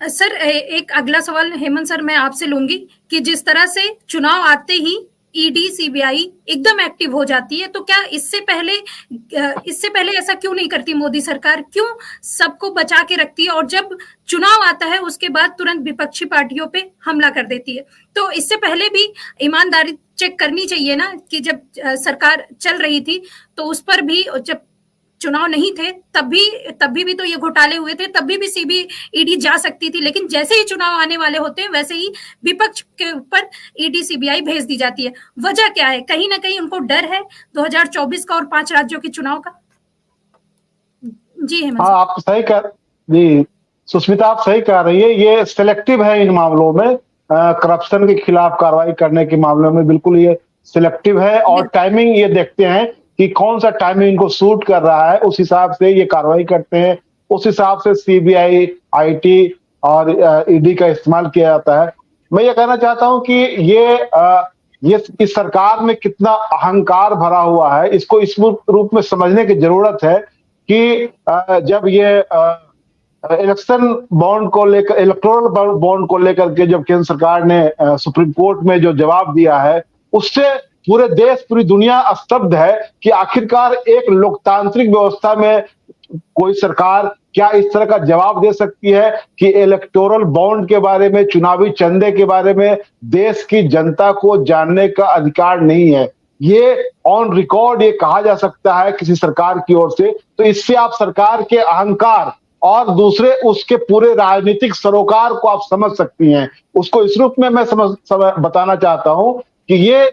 Sir एक अगला सवाल हेमंत सर मैं आपसे लूंगी कि जिस तरह से चुनाव आते ही ईडी सीबीआई एकदम एक्टिव हो जाती है, तो क्या इससे पहले ऐसा क्यों नहीं करती मोदी सरकार? क्यों सबको बचा के रखती है और जब चुनाव आता है उसके बाद तुरंत विपक्षी पार्टियों पे हमला कर देती है? तो इससे पहले भी ईमानदारी चेक करनी चाहिए ना, कि जब सरकार चल रही थी तो उस पर भी, जब चुनाव नहीं थे तभी भी तो ये घोटाले हुए थे, तभी भी ईडी जा सकती थी, लेकिन जैसे ही चुनाव आने वाले होते हैं वैसे ही विपक्ष के ऊपर ईडी सीबीआई भेज दी जाती है। वजह क्या है? कहीं ना कहीं उनको डर है 2024 का और 5 राज्यों के चुनाव का। जी हेमंत हाँ, सर। आप सही कह जी सुष्मिता, आप सही कह रही है। ये सिलेक्टिव है इन मामलों में, करप्शन के खिलाफ कार्रवाई करने के मामलों में बिल्कुल ये सिलेक्टिव है। और टाइमिंग ये देखते हैं कि कौन सा टाइमिंग इनको सूट कर रहा है, उस हिसाब से ये कार्रवाई करते हैं। उस हिसाब से सीबीआई, आईटी और ईडी का इस्तेमाल किया जाता है। मैं ये कहना चाहता हूं कि ये इस सरकार में कितना अहंकार भरा हुआ है, इसको इस रूप में समझने की जरूरत है कि जब ये इलेक्शन बॉन्ड को लेकर, इलेक्टोरल बॉन्ड को लेकर के जब केंद्र सरकार ने सुप्रीम कोर्ट में जो जवाब दिया है, उससे पूरे देश, पूरी दुनिया स्तब्ध है कि आखिरकार एक लोकतांत्रिक व्यवस्था में कोई सरकार क्या इस तरह का जवाब दे सकती है कि इलेक्टोरल बॉन्ड के बारे में, चुनावी चंदे के बारे में देश की जनता को जानने का अधिकार नहीं है। ये ऑन रिकॉर्ड ये कहा जा सकता है किसी सरकार की ओर से। तो इससे आप सरकार के अहंकार और दूसरे उसके पूरे राजनीतिक सरोकार को आप समझ सकती हैं। उसको इस रूप में मैं बताना चाहता हूं कि ये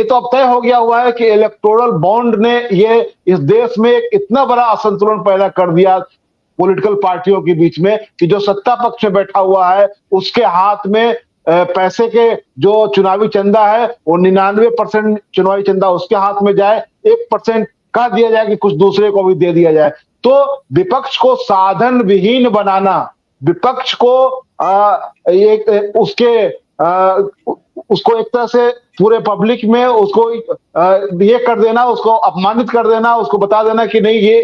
तो अब तय हो गया हुआ है कि इलेक्टोरल बॉन्ड ने ये इस देश में एक इतना बड़ा असंतुलन पैदा कर दिया पॉलिटिकल पार्टियों के बीच में कि जो सत्ता पक्ष में बैठा हुआ है उसके हाथ में पैसे के जो चुनावी चंदा है वो 99% चुनावी चंदा उसके हाथ में जाए, 1% कह दिया जाए कि कुछ दूसरे को भी दे दिया जाए। तो विपक्ष को साधन विहीन बनाना, विपक्ष को उसको एक तरह से पूरे पब्लिक में उसको ये कर देना, उसको अपमानित कर देना, उसको बता देना कि नहीं ये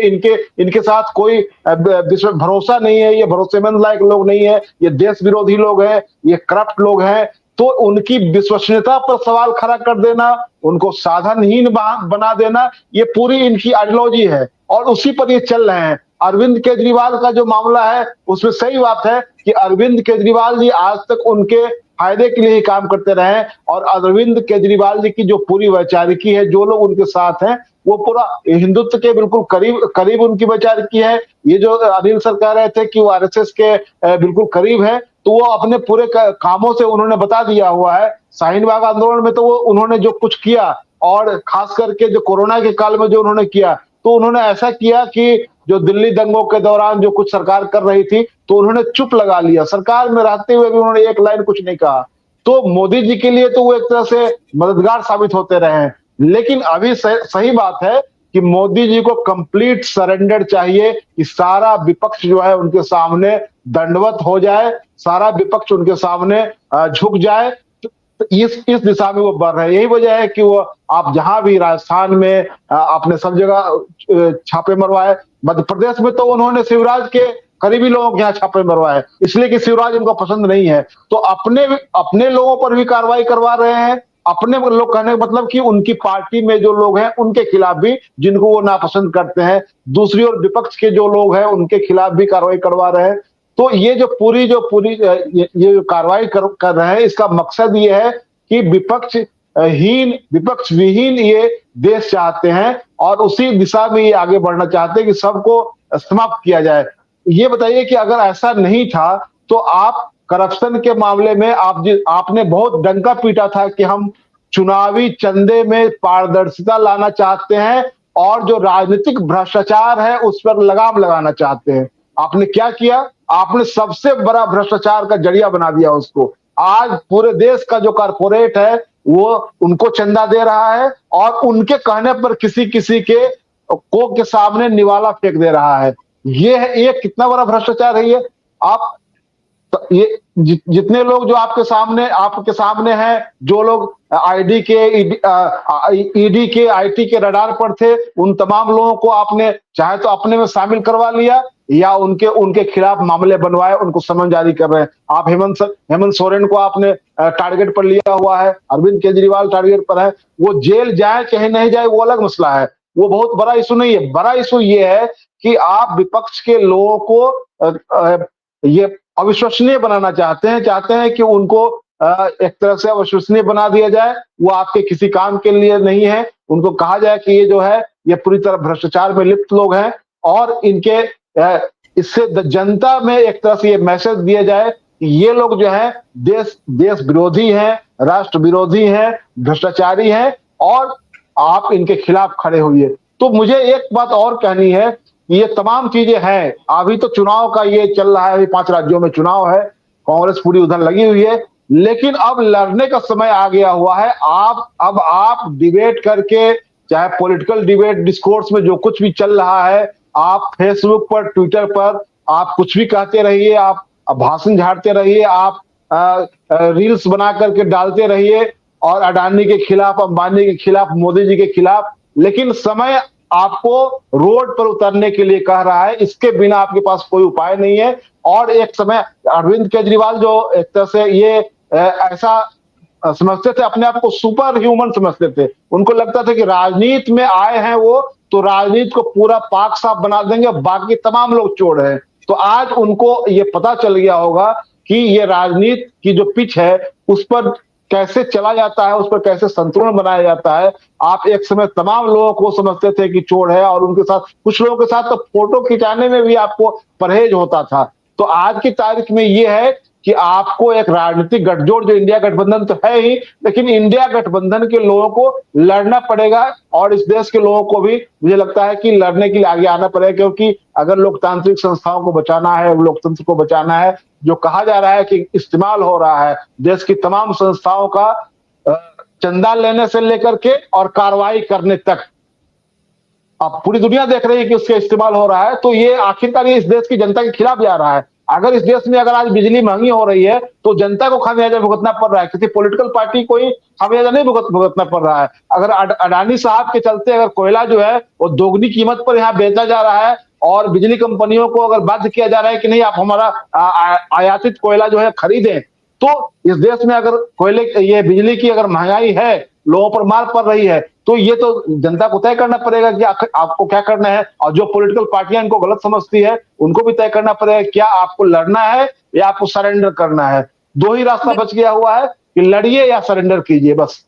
इनके साथ कोई भरोसा नहीं है, ये भरोसेमंद लायक लोग नहीं है, ये देश विरोधी लोग हैं, ये करप्ट लोग हैं। तो उनकी विश्वसनीयता पर सवाल खड़ा कर देना, उनको साधनहीन बना देना, ये पूरी इनकी आइडियोलॉजी है और उसी पर ये चल रहे हैं। अरविंद केजरीवाल का जो मामला है उसमें सही बात है कि अरविंद केजरीवाल जी आज तक उनके फायदे के लिए ही काम करते रहे और अरविंद केजरीवाल जी की जो पूरी वैचारिकी है, जो लोग उनके साथ हैं, वो पूरा हिंदुत्व के बिल्कुल करीब उनकी वैचारिकी है। ये जो अनिल सर कह रहे थे कि वो आरएसएस के बिल्कुल करीब है, तो वो अपने पूरे कामों से उन्होंने बता दिया हुआ है। शाहीन बाग आंदोलन में तो वो उन्होंने जो कुछ किया और खास करके जो कोरोना के काल में जो उन्होंने किया, तो उन्होंने ऐसा किया कि जो दिल्ली दंगों के दौरान जो कुछ सरकार कर रही थी तो उन्होंने चुप लगा लिया, सरकार में रहते हुए भी उन्होंने एक लाइन कुछ नहीं कहा। तो मोदी जी के लिए तो वो एक तरह से मददगार साबित होते रहे हैं। लेकिन अभी सही बात है कि मोदी जी को कंप्लीट सरेंडर चाहिए कि सारा विपक्ष जो है उनके सामने दंडवत हो जाए, सारा विपक्ष उनके सामने झुक जाए। तो इस दिशा में वो बढ़ रहे हैं। यही वजह है कि वो आप जहां भी राजस्थान में आपने सब जगह छापे मरवाए, मध्य प्रदेश में तो उन्होंने शिवराज के करीबी लोगों के यहाँ छापे मरवाए, इसलिए कि शिवराज उनको पसंद नहीं है। तो अपने लोगों पर भी कार्रवाई करवा रहे हैं। अपने लोग कहने का मतलब कि उनकी पार्टी में जो लोग हैं उनके खिलाफ भी, जिनको वो नापसंद करते हैं, दूसरी ओर विपक्ष के जो लोग हैं उनके खिलाफ भी कार्रवाई करवा रहे हैं। तो ये जो पूरी ये जो कार्रवाई कर रहे हैं, इसका मकसद ये है कि विपक्ष विहीन ये देश चाहते हैं और उसी दिशा में ये आगे बढ़ना चाहते हैं कि सबको समाप्त किया जाए। ये बताइए कि अगर ऐसा नहीं था तो आप करप्शन के मामले में आपने बहुत डंका पीटा था कि हम चुनावी चंदे में पारदर्शिता लाना चाहते हैं और जो राजनीतिक भ्रष्टाचार है उस पर लगाम लगाना चाहते हैं। आपने क्या किया? आपने सबसे बड़ा भ्रष्टाचार का जरिया बना दिया उसको। आज पूरे देश का जो कारपोरेट है वो उनको चंदा दे रहा है और उनके कहने पर किसी के सामने निवाला फेंक दे रहा है। ये कितना बड़ा भ्रष्टाचार है ये। आप ये जितने लोग जो आपके सामने हैं, जो लोग ईडी के आईटी के रडार पर थे, उन तमाम लोगों को आपने चाहे तो अपने में शामिल करवा लिया या उनके उनके खिलाफ मामले बनवाए, उनको समन जारी कर रहे हैं। आप हेमंत सोरेन को आपने टारगेट पर लिया हुआ है, अरविंद केजरीवाल टारगेट पर है। वो जेल जाए चाहे नहीं जाए वो अलग मसला है, वो बहुत बड़ा इशू नहीं है। बड़ा इशू ये है कि आप विपक्ष के लोगों को ये अविश्वसनीय बनाना चाहते हैं कि उनको एक तरह से अविश्वसनीय बना दिया जाए, वो आपके किसी काम के लिए नहीं है। उनको कहा जाए कि ये जो है ये पूरी तरह भ्रष्टाचार में लिप्त लोग हैं, और इनके इससे जनता में एक तरह से ये मैसेज दिया जाए कि ये लोग जो है देश विरोधी हैं, राष्ट्र विरोधी हैं, भ्रष्टाचारी हैं, और आप इनके खिलाफ खड़े होइए। तो मुझे एक बात और कहनी है, ये तमाम चीजें हैं, अभी तो चुनाव का ये चल रहा है, अभी 5 राज्यों में चुनाव है, कांग्रेस पूरी उधर लगी हुई है, लेकिन अब लड़ने का समय आ गया हुआ है। अब आप डिबेट करके, चाहे पॉलिटिकल डिबेट डिस्कोर्स में जो कुछ भी चल रहा है, आप फेसबुक पर, ट्विटर पर आप कुछ भी कहते रहिए, आप भाषण झाड़ते रहिए, आप रील्स बना करके डालते रहिए, और अडानी के खिलाफ, अंबानी के खिलाफ, मोदी जी के खिलाफ, लेकिन समय आपको रोड पर उतरने के लिए कह रहा है। इसके बिना आपके पास कोई उपाय नहीं है। और एक समय अरविंद केजरीवाल जो एक तरह से ये ऐसा समझते थे, अपने आप को सुपर ह्यूमन समझते थे, उनको लगता था कि राजनीति में आए हैं वो तो राजनीति को पूरा पाक साफ बना देंगे, बाकी तमाम लोग चोर हैं। तो आज उनको ये पता चल गया होगा कि ये राजनीति की जो पिच है उस पर कैसे चला जाता है, उस पर कैसे संतुलन बनाया जाता है। आप एक समय तमाम लोगों को समझते थे कि चोर है, और उनके साथ, कुछ लोगों के साथ तो फोटो खिंचाने में भी आपको परहेज होता था। तो आज की तारीख में ये है कि आपको एक राजनीतिक गठजोड़, जो इंडिया गठबंधन तो है ही, लेकिन इंडिया गठबंधन के लोगों को लड़ना पड़ेगा, और इस देश के लोगों को भी मुझे लगता है कि लड़ने के लिए आगे आना पड़ेगा, क्योंकि अगर लोकतांत्रिक संस्थाओं को बचाना है, लोकतंत्र को बचाना है, जो कहा जा रहा है कि इस्तेमाल हो रहा है देश की तमाम संस्थाओं का, चंदा लेने से लेकर के और कार्रवाई करने तक, अब पूरी दुनिया देख रही है कि उसका इस्तेमाल हो रहा है। तो ये आखिरकार ये इस देश की जनता के खिलाफ जा रहा है। अगर इस देश में अगर आज बिजली महंगी हो रही है तो जनता को खामियाजा भुगतना पड़ रहा है, किसी पॉलिटिकल पार्टी को ही खामियाजा नहीं भुगतना पड़ रहा है। अगर अडानी साहब के चलते अगर कोयला जो है वो दोगुनी कीमत पर यहाँ बेचा जा रहा है, और बिजली कंपनियों को अगर बाध्य किया जा रहा है कि नहीं, आप हमारा आयातित कोयला जो है खरीदें, तो इस देश में अगर कोयले, ये बिजली की अगर महंगाई है, लोगों पर मार पड़ रही है, तो ये तो जनता को तय करना पड़ेगा कि आपको क्या करना है। और जो पॉलिटिकल पार्टियां इनको गलत समझती है उनको भी तय करना पड़ेगा क्या आपको लड़ना है या आपको सरेंडर करना है। दो ही रास्ता बच गया हुआ है कि लड़िए या सरेंडर कीजिए, बस।